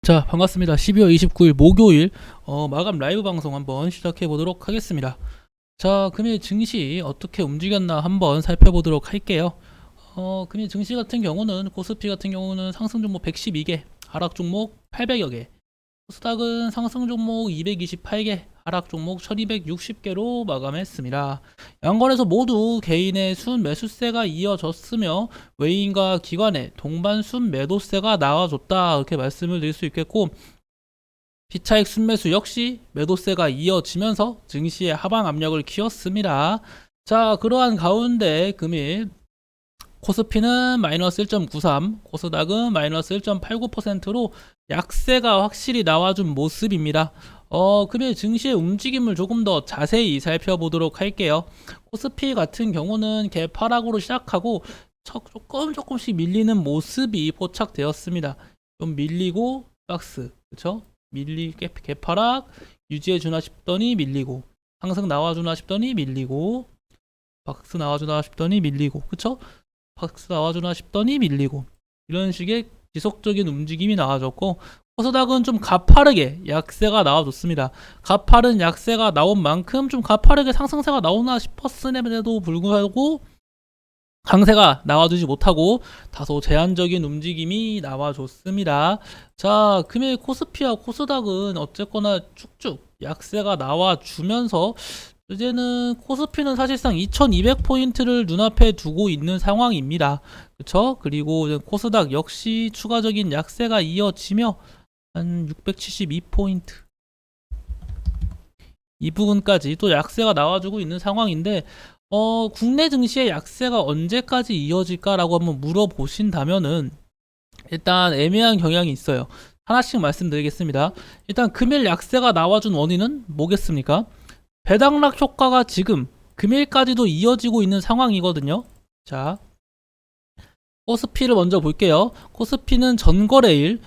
자, 반갑습니다. 12월 29일 목요일 마감 라이브 방송 한번 시작해 보도록 하겠습니다. 자, 금일 증시 어떻게 움직였나 한번 살펴보도록 할게요. 금일 증시 같은 경우는 코스피 같은 경우는 상승 종목 112개, 하락 종목 800여 개, 코스닥은 상승 종목 228개, 하락 종목 1260개로 마감했습니다. 양거래소 모두 개인의 순 매수세가 이어졌으며 외인과 기관의 동반 순 매도세가 나와줬다, 이렇게 말씀을 드릴 수 있겠고, 피차익 순매수 역시 매도세가 이어지면서 증시의 하방 압력을 키웠습니다. 자, 그러한 가운데 금일 코스피는 마이너스 1.93, 코스닥은 마이너스 1.89%로 약세가 확실히 나와준 모습입니다. 금일 증시의 움직임을 조금 더 자세히 살펴보도록 할게요. 코스피 같은 경우는 개파락으로 시작하고 조금씩 밀리는 모습이 포착되었습니다. 좀 밀리고 박스, 그쵸? 개파락 유지해주나 싶더니 밀리고, 상승 나와주나 싶더니 밀리고, 박스 나와주나 싶더니 밀리고, 그쵸? 박스 나와주나 싶더니 밀리고, 이런 식의 지속적인 움직임이 나와줬고, 코스닥은 좀 가파르게 약세가 나와줬습니다. 가파른 약세가 나온 만큼 좀 가파르게 상승세가 나오나 싶었음에도 불구하고 강세가 나와주지 못하고 다소 제한적인 움직임이 나와줬습니다. 자, 금일 코스피와 코스닥은 어쨌거나 쭉쭉 약세가 나와주면서 이제는 코스피는 사실상 2200포인트를 눈앞에 두고 있는 상황입니다. 그쵸? 그리고 코스닥 역시 추가적인 약세가 이어지며 한 672포인트 이 부분까지 또 약세가 나와주고 있는 상황인데, 국내 증시의 약세가 언제까지 이어질까라고 한번 물어보신다면은 일단 애매한 경향이 있어요. 하나씩 말씀드리겠습니다. 일단 금일 약세가 나와준 원인은 뭐겠습니까? 배당락 효과가 지금 금일까지도 이어지고 있는 상황이거든요. 자, 코스피를 먼저 볼게요. 코스피는 전거래일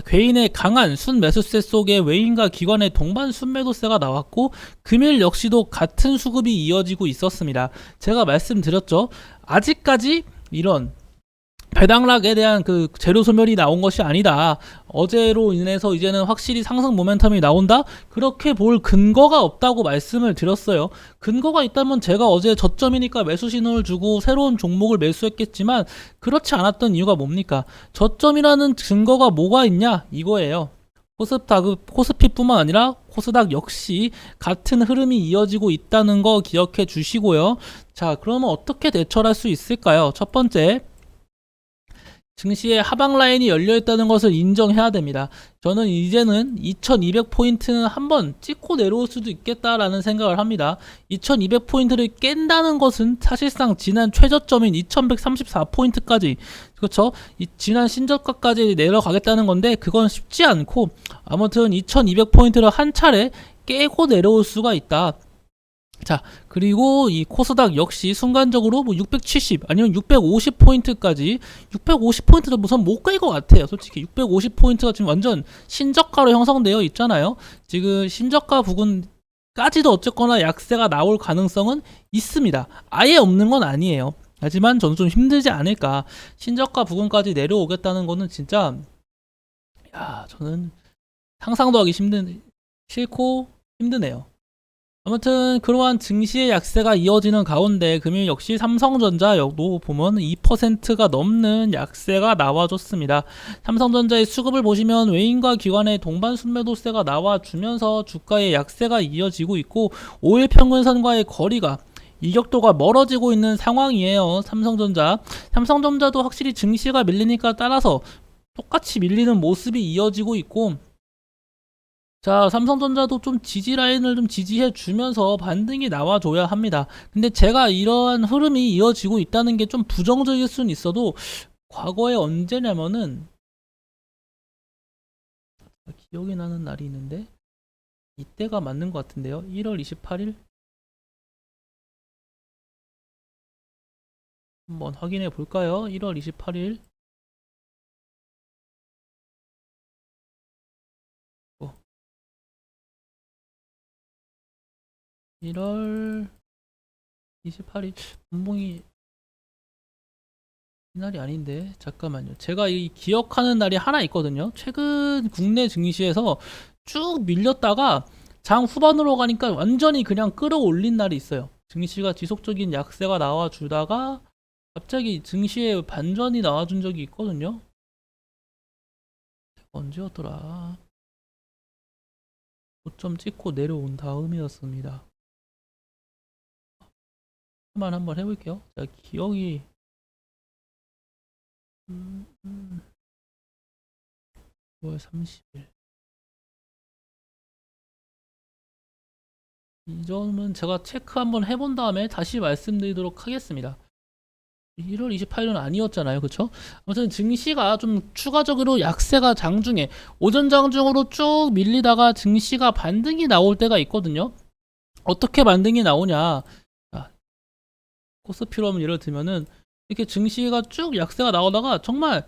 개인의 강한 순매수세 속에 외인과 기관의 동반 순매도세가 나왔고, 금일 역시도 같은 수급이 이어지고 있었습니다. 제가 말씀드렸죠. 아직까지 이런 배당락에 대한 그 재료 소멸이 나온 것이 아니다. 어제로 인해서 이제는 확실히 상승 모멘텀이 나온다? 그렇게 볼 근거가 없다고 말씀을 드렸어요. 근거가 있다면 제가 어제 저점이니까 매수 신호를 주고 새로운 종목을 매수했겠지만, 그렇지 않았던 이유가 뭡니까? 저점이라는 증거가 뭐가 있냐? 이거예요. 코스피뿐만 아니라 코스닥 역시 같은 흐름이 이어지고 있다는 거 기억해 주시고요. 자, 그러면 어떻게 대처를 할 수 있을까요? 첫 번째, 증시의 하방 라인이 열려 있다는 것을 인정해야 됩니다. 저는 이제는 2200포인트는 한번 찍고 내려올 수도 있겠다라는 생각을 합니다. 2200포인트를 깬다는 것은 사실상 지난 최저점인 2134포인트까지, 그렇죠? 지난 신저가까지 내려가겠다는 건데, 그건 쉽지 않고, 아무튼 2200포인트를 한 차례 깨고 내려올 수가 있다. 자, 그리고 이 코스닥 역시 순간적으로 뭐 670 아니면 650포인트까지, 650포인트도 우선 못 갈 것 같아요. 솔직히 650포인트가 지금 완전 신저가로 형성되어 있잖아요. 지금 신저가 부근까지도 어쨌거나 약세가 나올 가능성은 있습니다. 아예 없는 건 아니에요. 하지만 저는 좀 힘들지 않을까. 신저가 부근까지 내려오겠다는 거는 진짜, 야, 저는 상상도 하기 싫고 힘드네요. 아무튼 그러한 증시의 약세가 이어지는 가운데 금일 역시 삼성전자도 보면 2%가 넘는 약세가 나와줬습니다. 삼성전자의 수급을 보시면 외인과 기관의 동반 순매도세가 나와주면서 주가의 약세가 이어지고 있고, 5일 평균선과의 거리가, 이격도가 멀어지고 있는 상황이에요. 삼성전자도 확실히 증시가 밀리니까 따라서 똑같이 밀리는 모습이 이어지고 있고, 자, 삼성전자도 좀 지지 라인을 좀 지지해 주면서 반등이 나와줘야 합니다. 근데 제가 이러한 흐름이 이어지고 있다는 게 좀 부정적일 수는 있어도, 과거에 언제냐면은, 기억이 나는 날이 있는데, 이때가 맞는 것 같은데요. 1월 28일? 한번 확인해 볼까요? 1월 28일. 1월 28일. 분봉이 이날이 아닌데 잠깐만요. 제가 이 기억하는 날이 하나 있거든요. 최근 국내 증시에서 쭉 밀렸다가 장 후반으로 가니까 완전히 그냥 끌어올린 날이 있어요. 증시가 지속적인 약세가 나와주다가 갑자기 증시에 반전이 나와준 적이 있거든요. 언제였더라? 고점 찍고 내려온 다음이었습니다. 한번 해볼게요. 제가 기억이 9월 30일. 이 점은 제가 체크 한번 해본 다음에 다시 말씀드리도록 하겠습니다. 1월 28일은 아니었잖아요. 그쵸? 아무튼 증시가 좀 추가적으로 약세가 장중에 오전 장중으로 쭉 밀리다가 증시가 반등이 나올 때가 있거든요. 어떻게 반등이 나오냐? 자, 코스피로 한번 예를 들면은 이렇게 증시가 쭉 약세가 나오다가 정말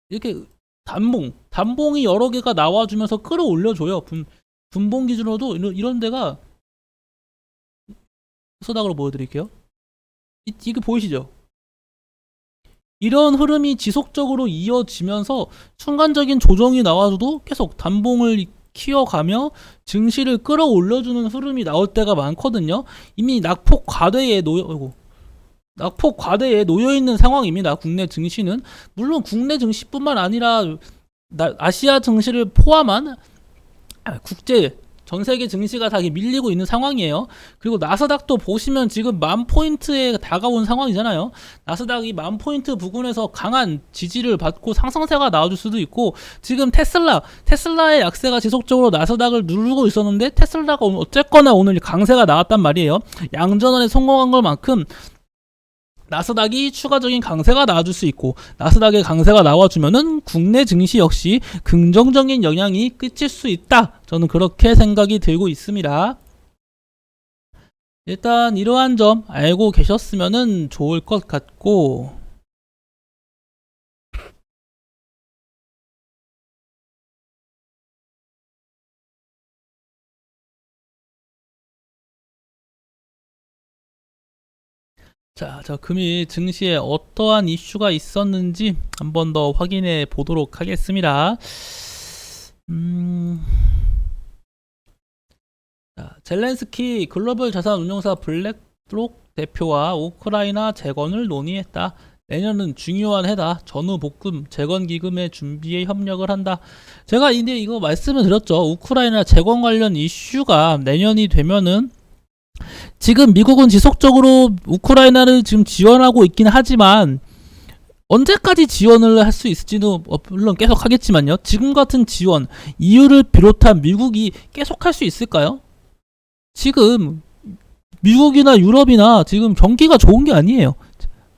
이렇게 단봉이 여러 개가 나와주면서 끌어올려줘요. 분봉 기준으로도 이런 데가 소닥으로 보여드릴게요. 이게 보이시죠? 이런 흐름이 지속적으로 이어지면서 순간적인 조정이 나와줘도 계속 단봉을 키워가며 증시를 끌어올려주는 흐름이 나올 때가 많거든요. 이미 낙폭 과대에 놓여있는 상황입니다. 국내 증시는. 물론 국내 증시뿐만 아니라 아시아 증시를 포함한 국제 전세계 증시가 다 밀리고 있는 상황이에요. 그리고 나스닥도 보시면 지금 10,000포인트에 다가온 상황이잖아요. 나스닥이 10,000포인트 부근에서 강한 지지를 받고 상승세가 나와줄 수도 있고, 지금 테슬라의 약세가 지속적으로 나스닥을 누르고 있었는데 테슬라가 어쨌거나 오늘 강세가 나왔단 말이에요. 양전환에 성공한 것만큼 나스닥이 추가적인 강세가 나와줄 수 있고, 나스닥의 강세가 나와주면은 국내 증시 역시 긍정적인 영향이 끼칠 수 있다. 저는 그렇게 생각이 들고 있습니다. 일단 이러한 점 알고 계셨으면은 좋을 것 같고, 자, 저 금일 증시에 어떠한 이슈가 있었는지 한번 더 확인해 보도록 하겠습니다. 자, 젤렌스키 글로벌 자산 운용사 블랙록 대표와 우크라이나 재건을 논의했다. 내년은 중요한 해다. 전후 복금 재건 기금의 준비에 협력을 한다. 제가 이제 이거 말씀을 드렸죠. 우크라이나 재건 관련 이슈가 내년이 되면은, 지금 미국은 지속적으로 우크라이나를 지금 지원하고 있긴 하지만 언제까지 지원을 할 수 있을지도 물론 계속 하겠지만요. 지금 같은 지원, EU를 비롯한 미국이 계속 할 수 있을까요? 지금 미국이나 유럽이나 지금 경기가 좋은 게 아니에요.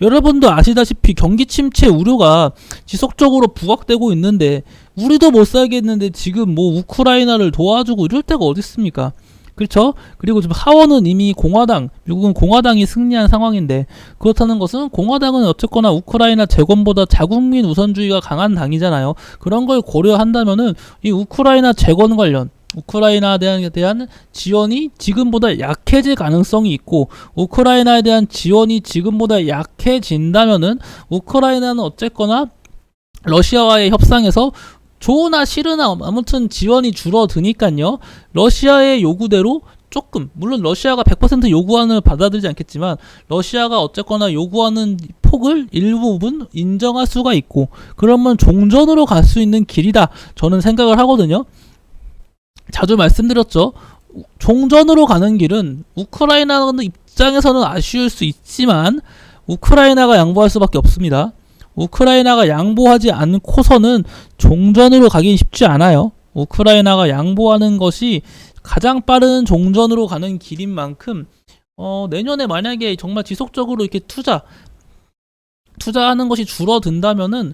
여러분도 아시다시피 경기 침체 우려가 지속적으로 부각되고 있는데 우리도 못 살겠는데 지금 뭐 우크라이나를 도와주고 이럴 때가 어디 있습니까? 그렇죠? 그리고 지금 하원은 이미 미국은 공화당이 승리한 상황인데, 그렇다는 것은 공화당은 어쨌거나 우크라이나 재건보다 자국민 우선주의가 강한 당이잖아요. 그런 걸 고려한다면은 이 우크라이나 재건 관련, 우크라이나에 대한 지원이 지금보다 약해질 가능성이 있고, 우크라이나에 대한 지원이 지금보다 약해진다면은 우크라이나는 어쨌거나 러시아와의 협상에서 좋으나 싫으나 아무튼 지원이 줄어드니까요. 러시아의 요구대로 조금, 물론 러시아가 100% 요구안을 받아들이지 않겠지만 러시아가 어쨌거나 요구하는 폭을 일부분 인정할 수가 있고, 그러면 종전으로 갈 수 있는 길이다. 저는 생각을 하거든요. 자주 말씀드렸죠. 종전으로 가는 길은 우크라이나 입장에서는 아쉬울 수 있지만 우크라이나가 양보할 수밖에 없습니다. 우크라이나가 양보하지 않고서는 종전으로 가긴 쉽지 않아요. 우크라이나가 양보하는 것이 가장 빠른 종전으로 가는 길인 만큼 내년에 만약에 정말 지속적으로 이렇게 투자하는 것이 줄어든다면은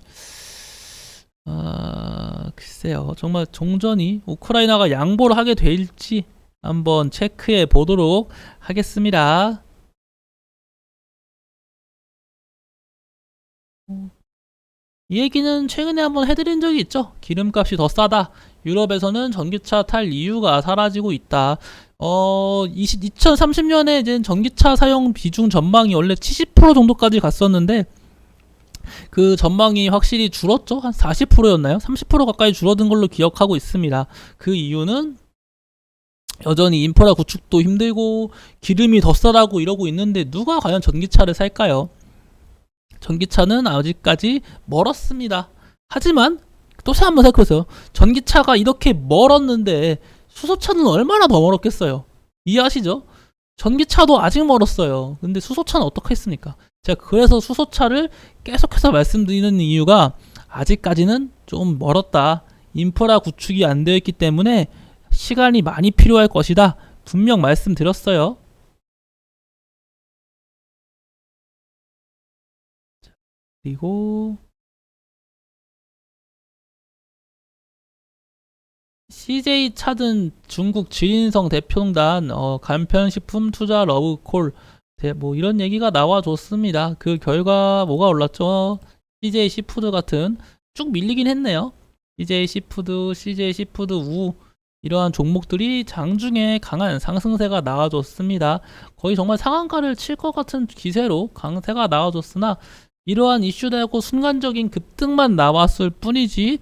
글쎄요, 정말 종전이 우크라이나가 양보를 하게 될지 한번 체크해 보도록 하겠습니다. 이 얘기는 최근에 한번 해드린 적이 있죠. 기름값이 더 싸다. 유럽에서는 전기차 탈 이유가 사라지고 있다. 2030년에 이제 전기차 사용 비중 전망이 원래 70% 정도까지 갔었는데 그 전망이 확실히 줄었죠. 한 40%였나요? 30% 가까이 줄어든 걸로 기억하고 있습니다. 그 이유는 여전히 인프라 구축도 힘들고 기름이 더 싸다고 이러고 있는데 누가 과연 전기차를 살까요? 전기차는 아직까지 멀었습니다. 하지만 또 한번 생각해보세요. 전기차가 이렇게 멀었는데 수소차는 얼마나 더 멀었겠어요? 이해하시죠? 전기차도 아직 멀었어요. 근데 수소차는 어떻게 했습니까? 제가 그래서 수소차를 계속해서 말씀드리는 이유가 아직까지는 좀 멀었다. 인프라 구축이 안 되어 있기 때문에 시간이 많이 필요할 것이다. 분명 말씀드렸어요. 그리고 CJ 차든 중국 지인성 대표단 간편식품 투자 러브콜 뭐 이런 얘기가 나와줬습니다. 그 결과 뭐가 올랐죠? CJ 시푸드 같은 쭉 밀리긴 했네요. CJ 시푸드, CJ 시푸드 우 이러한 종목들이 장중에 강한 상승세가 나와줬습니다. 거의 정말 상한가를 칠 것 같은 기세로 강세가 나와줬으나 이러한 이슈되고 순간적인 급등만 나왔을 뿐이지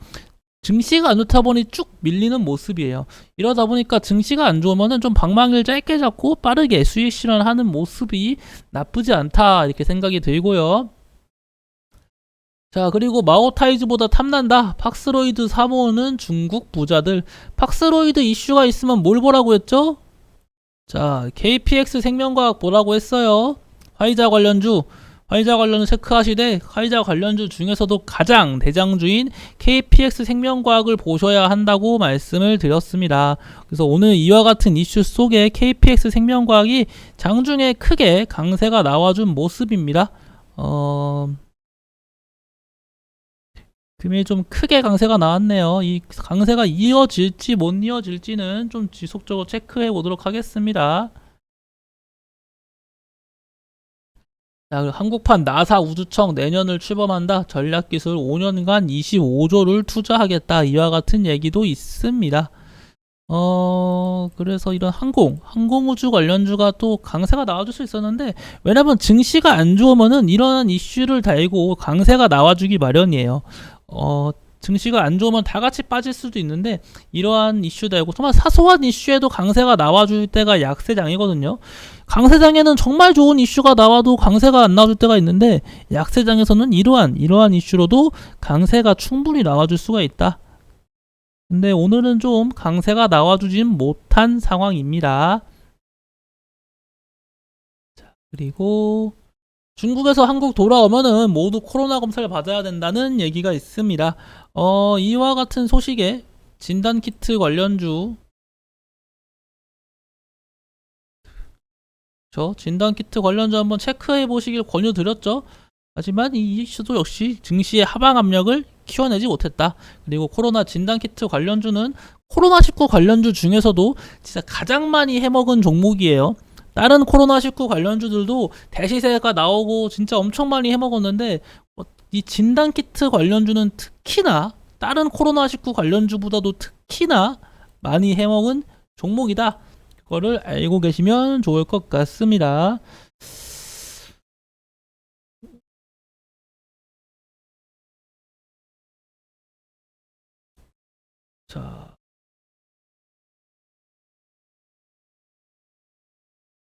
증시가 안 좋다 보니 쭉 밀리는 모습이에요. 이러다 보니까 증시가 안 좋으면은 좀 방망이를 짧게 잡고 빠르게 수익 실현하는 모습이 나쁘지 않다 이렇게 생각이 들고요. 자, 그리고 마오타이즈보다 탐난다. 팍스로이드 사모으는 중국 부자들. 팍스로이드 이슈가 있으면 뭘 보라고 했죠? 자, KPX 생명과학 보라고 했어요. 화이자 관련주 체크하시되 화이자 관련주 중에서도 가장 대장주인 KPX 생명과학을 보셔야 한다고 말씀을 드렸습니다. 그래서 오늘 이와 같은 이슈 속에 KPX 생명과학이 장중에 크게 강세가 나와준 모습입니다. 금일 좀 크게 강세가 나왔네요. 이 강세가 이어질지 못 이어질지는 좀 지속적으로 체크해 보도록 하겠습니다. 자, 한국판 나사 우주청 내년을 출범한다. 전략기술 5년간 25조를 투자하겠다. 이와 같은 얘기도 있습니다. 그래서 이런 항공우주 관련주가 또 강세가 나와줄 수 있었는데, 왜냐면 증시가 안 좋으면은 이런 이슈를 달고 강세가 나와주기 마련이에요. 증시가 안 좋으면 다 같이 빠질 수도 있는데, 이러한 이슈 달고 정말 사소한 이슈에도 강세가 나와줄 때가 약세장이거든요. 강세장에는 정말 좋은 이슈가 나와도 강세가 안 나와줄 때가 있는데, 약세장에서는 이러한 이슈로도 강세가 충분히 나와줄 수가 있다. 근데 오늘은 좀 강세가 나와주진 못한 상황입니다. 자, 그리고 중국에서 한국 돌아오면은 모두 코로나 검사를 받아야 된다는 얘기가 있습니다. 이와 같은 소식에 진단키트 관련주, 진단키트 관련주 한번 체크해 보시길 권유드렸죠. 하지만 이 이슈도 역시 증시의 하방 압력을 키워내지 못했다. 그리고 코로나 진단키트 관련주는 코로나19 관련주 중에서도 진짜 가장 많이 해먹은 종목이에요. 다른 코로나19 관련주들도 대시세가 나오고 진짜 엄청 많이 해먹었는데, 이 진단키트 관련주는 특히나 다른 코로나19 관련주보다도 특히나 많이 해먹은 종목이다. 그거를 알고 계시면 좋을 것 같습니다. 자,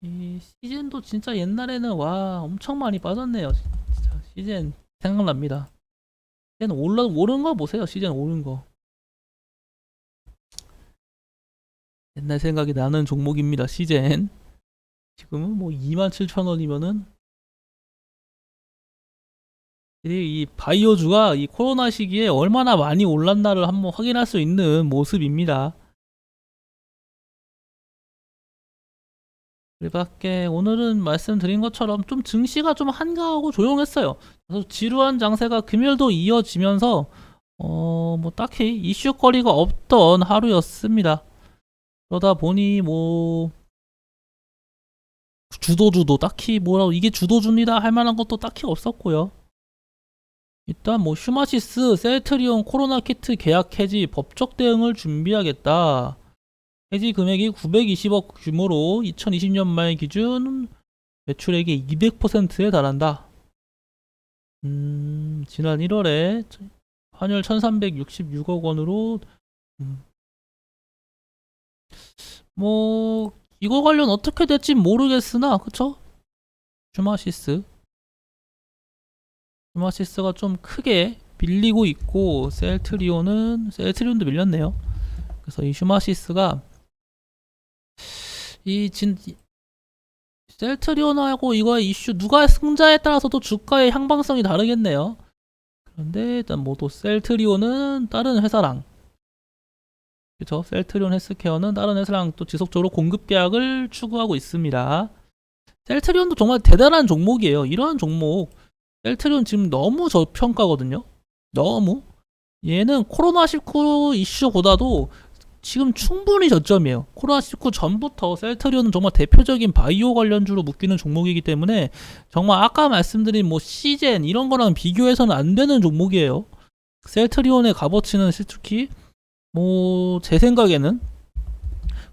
이 시즌도 진짜 옛날에는 와 엄청 많이 빠졌네요. 진짜 시즌 생각납니다. 시즌 오른 거 보세요. 시즌 오른 거. 옛날 생각이 나는 종목입니다. 시즌. 지금은 뭐 27,000원이면은 이 바이오주가 이 코로나 시기에 얼마나 많이 올랐나를 한번 확인할 수 있는 모습입니다. 그밖에 오늘은 말씀드린 것처럼 좀 증시가 좀 한가하고 조용했어요. 그래서 지루한 장세가 금요일도 이어지면서 뭐 딱히 이슈거리가 없던 하루였습니다. 그러다 보니 뭐 주도주도 딱히 뭐라고 이게 주도주입니다 할 만한 것도 딱히 없었고요. 일단 뭐 휴마시스, 셀트리온 코로나 키트 계약 해지 법적 대응을 준비하겠다. 해지 금액이 920억 규모로 2020년 말 기준 매출액의 200%에 달한다. 지난 1월에 환율 1366억 원으로 음, 뭐 이거 관련 어떻게 될지 모르겠으나 그쵸? 주마시스 주마시스가 좀 크게 밀리고 있고 셀트리온도 밀렸네요. 그래서 이 슈마시스가 이 셀트리온하고 이거의 이슈 누가 승자에 따라서도 주가의 향방성이 다르겠네요. 그런데 일단 모두 셀트리온은 다른 회사랑 그쵸? 셀트리온 헬스케어는 다른 회사랑 또 지속적으로 공급 계약을 추구하고 있습니다. 셀트리온도 정말 대단한 종목이에요. 이러한 종목 셀트리온 지금 너무 저평가거든요. 너무 얘는 코로나19 이슈보다도 지금 충분히 저점이에요. 코로나19 전부터 셀트리온은 정말 대표적인 바이오 관련주로 묶이는 종목이기 때문에 정말 아까 말씀드린 뭐 시젠 이런 거랑 비교해서는 안 되는 종목이에요. 셀트리온의 값어치는 특히 뭐 제 생각에는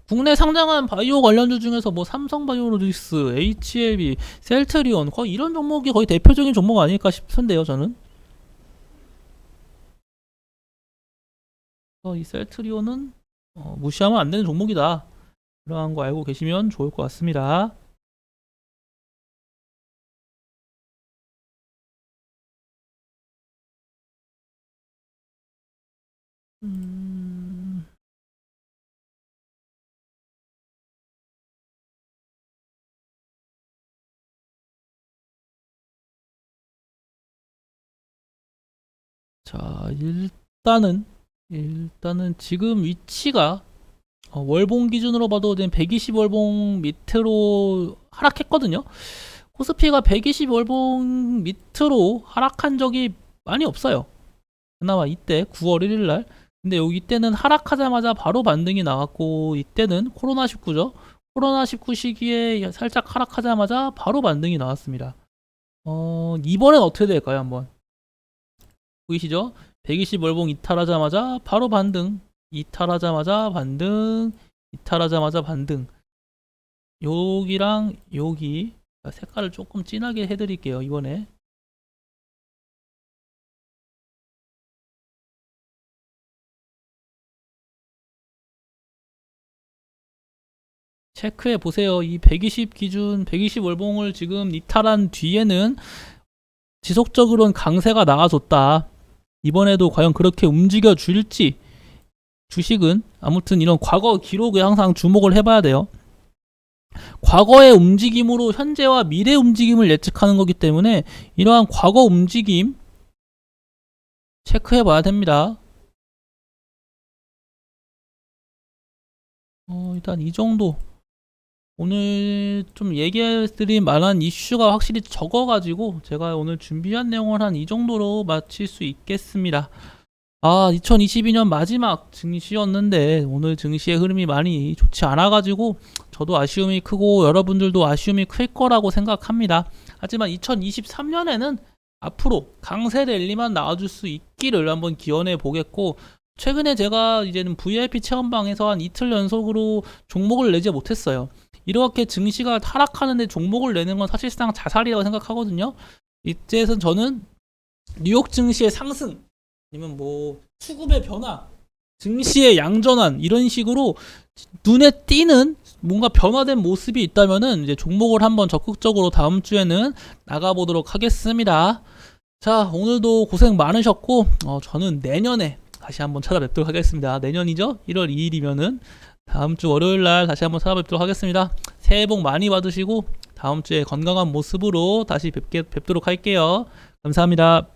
국내 상장한 바이오 관련주 중에서 뭐 삼성바이오로직스, HLB, 셀트리온 거의 이런 종목이 거의 대표적인 종목 아닐까 싶은데요, 저는. 이 셀트리온은 무시하면 안 되는 종목이다. 그러한 거 알고 계시면 좋을 것 같습니다. 음, 자, 일단은 지금 위치가 월봉 기준으로 봐도 120월봉 밑으로 하락했거든요. 코스피가 120월봉 밑으로 하락한 적이 많이 없어요. 그나마 이때 9월 1일 날. 근데 여기 이때는 하락하자마자 바로 반등이 나왔고 이때는 코로나19죠. 코로나19 시기에 살짝 하락하자마자 바로 반등이 나왔습니다. 이번엔 어떻게 될까요? 한번 보이시죠? 120월봉 이탈하자마자 바로 반등, 이탈하자마자 반등, 이탈하자마자 반등. 여기랑 여기 색깔을 조금 진하게 해드릴게요. 이번에 체크해 보세요. 이 120 기준 120월봉을 지금 이탈한 뒤에는 지속적으로는 강세가 나와줬다. 이번에도 과연 그렇게 움직여 줄지 주식은 아무튼 이런 과거 기록에 항상 주목을 해봐야 돼요. 과거의 움직임으로 현재와 미래 움직임을 예측하는 거기 때문에 이러한 과거 움직임 체크해 봐야 됩니다. 일단 이 정도 오늘 좀 얘기해드릴 만한 이슈가 확실히 적어가지고 제가 오늘 준비한 내용을 한 이 정도로 마칠 수 있겠습니다. 2022년 마지막 증시였는데 오늘 증시의 흐름이 많이 좋지 않아가지고 저도 아쉬움이 크고 여러분들도 아쉬움이 클 거라고 생각합니다. 하지만 2023년에는 앞으로 강세 랠리만 나와줄 수 있기를 한번 기원해 보겠고 최근에 제가 이제는 VIP 체험방에서 한 이틀 연속으로 종목을 내지 못했어요. 이렇게 증시가 하락하는데 종목을 내는 건 사실상 자살이라고 생각하거든요. 이때에선 저는 뉴욕 증시의 상승 아니면 뭐 수급의 변화, 증시의 양전환 이런 식으로 눈에 띄는 뭔가 변화된 모습이 있다면은 이제 종목을 한번 적극적으로 다음 주에는 나가보도록 하겠습니다. 자, 오늘도 고생 많으셨고 저는 내년에 다시 한번 찾아뵙도록 하겠습니다. 내년이죠? 1월 2일이면은 다음 주 월요일 날 다시 한번 찾아뵙도록 하겠습니다. 새해 복 많이 받으시고 다음 주에 건강한 모습으로 다시 뵙도록 할게요. 감사합니다.